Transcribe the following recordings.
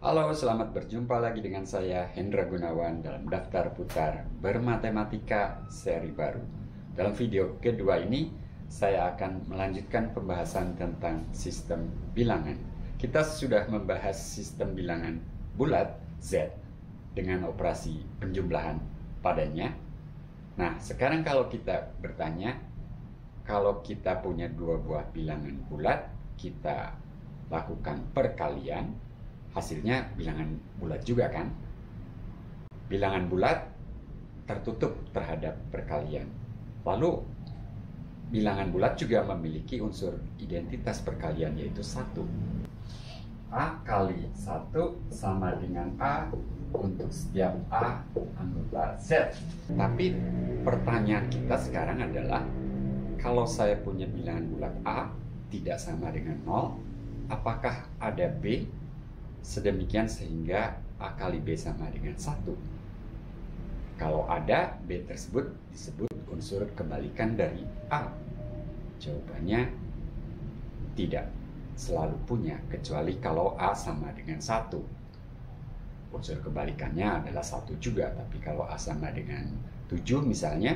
Halo, selamat berjumpa lagi dengan saya Hendra Gunawan dalam daftar putar bermatematika seri baru. Dalam video kedua ini, saya akan melanjutkan pembahasan tentang sistem bilangan. Kita sudah membahas sistem bilangan bulat Z dengan operasi penjumlahan padanya. Nah, sekarang kalau kita bertanya, kalau kita punya dua buah bilangan bulat, kita lakukan perkalian, hasilnya bilangan bulat juga kan? Bilangan bulat tertutup terhadap perkalian. Lalu bilangan bulat juga memiliki unsur identitas perkalian, yaitu 1. A kali 1 sama dengan A untuk setiap A anggota Z. Tapi pertanyaan kita sekarang adalah, kalau saya punya bilangan bulat A tidak sama dengan 0, apakah ada B sedemikian sehingga A kali B sama dengan 1? Kalau ada, B tersebut disebut unsur kebalikan dari A. Jawabannya tidak selalu punya, kecuali kalau A sama dengan 1. Unsur kebalikannya adalah 1 juga, tapi kalau A sama dengan 7 misalnya,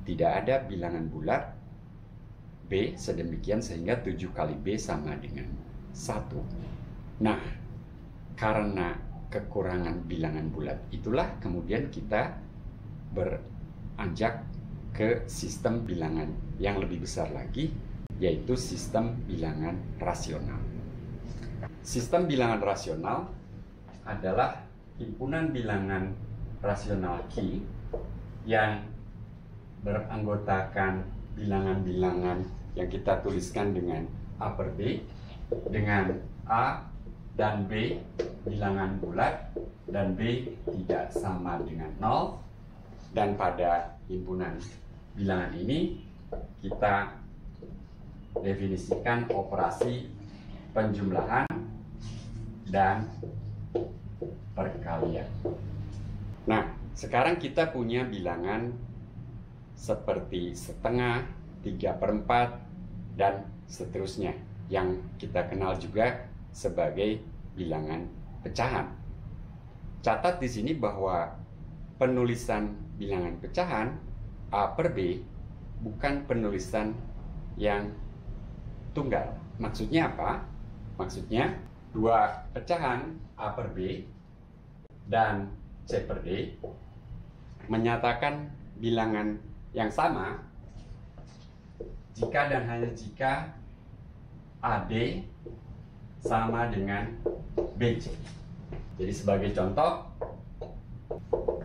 tidak ada bilangan bulat B sedemikian sehingga 7 kali B sama dengan 1. Nah, karena kekurangan bilangan bulat itulah kemudian kita beranjak ke sistem bilangan yang lebih besar lagi, yaitu sistem bilangan rasional. Sistem bilangan rasional adalah himpunan bilangan rasional Q yang beranggotakan bilangan-bilangan yang kita tuliskan dengan A per B, dengan A dan B bilangan bulat, dan B tidak sama dengan 0. Dan pada himpunan bilangan ini kita definisikan operasi penjumlahan dan perkalian. Nah, sekarang kita punya bilangan seperti setengah, 3/4, dan seterusnya, yang kita kenal juga sebagai bilangan pecahan. Catat di sini bahwa penulisan bilangan pecahan A per B bukan penulisan yang tunggal. Maksudnya apa? Maksudnya dua pecahan A per B dan C per D menyatakan bilangan yang sama jika dan hanya jika AD sama dengan BC. Jadi sebagai contoh,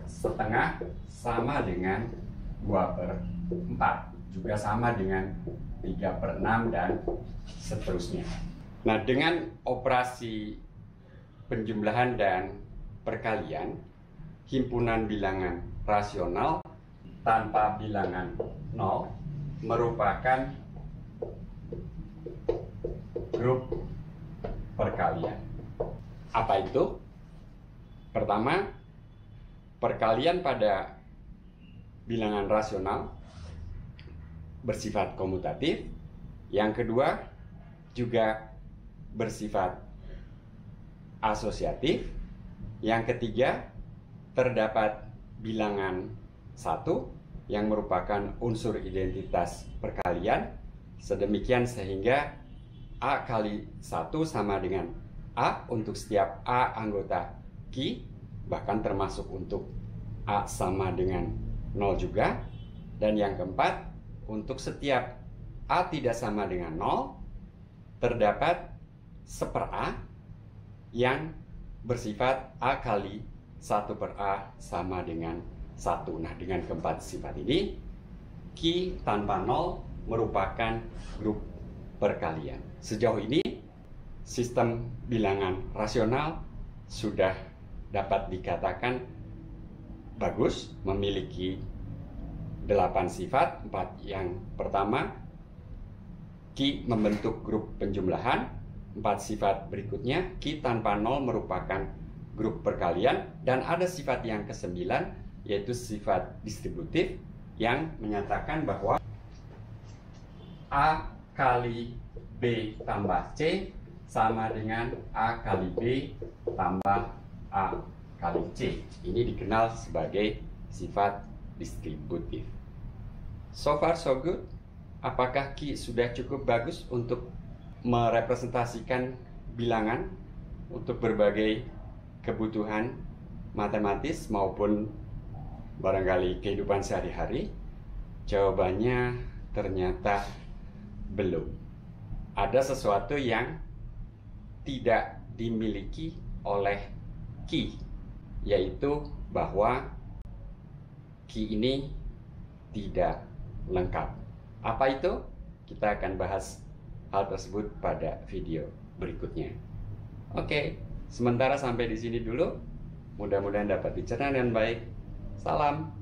setengah sama dengan 2/4, juga sama dengan 3/6, dan seterusnya. Nah, dengan operasi penjumlahan dan perkalian, himpunan bilangan rasional tanpa bilangan 0 merupakan grup perkalian. Apa itu? Pertama, perkalian pada bilangan rasional bersifat komutatif. Yang kedua, juga bersifat asosiatif. Yang ketiga, terdapat bilangan 1 yang merupakan unsur identitas perkalian, sedemikian sehingga A kali 1 sama dengan A untuk setiap A anggota Q, bahkan termasuk untuk A sama dengan 0 juga. Dan yang keempat, untuk setiap A tidak sama dengan 0, terdapat 1/A yang bersifat A kali 1/A sama dengan 1. Nah, dengan keempat sifat ini, Q tanpa 0 merupakan grup perkalian. Sejauh ini, sistem bilangan rasional sudah dapat dikatakan bagus, memiliki 8 sifat. 4 yang pertama, Q membentuk grup penjumlahan. 4 sifat berikutnya, Q tanpa 0 merupakan grup perkalian. Dan ada sifat yang ke-9, yaitu sifat distributif, yang menyatakan bahwa A kali B tambah C sama dengan A kali B tambah A kali C. Ini dikenal sebagai sifat distributif. So far so good. Apakah Ki sudah cukup bagus untuk merepresentasikan bilangan untuk berbagai kebutuhan matematis maupun barangkali kehidupan sehari-hari? Jawabannya ternyata belum. Ada sesuatu yang tidak dimiliki oleh Ki, yaitu bahwa Ki ini tidak lengkap. Apa itu? Kita akan bahas hal tersebut pada video berikutnya. Oke, sementara sampai di sini dulu. Mudah-mudahan dapat dicerna dengan baik. Salam.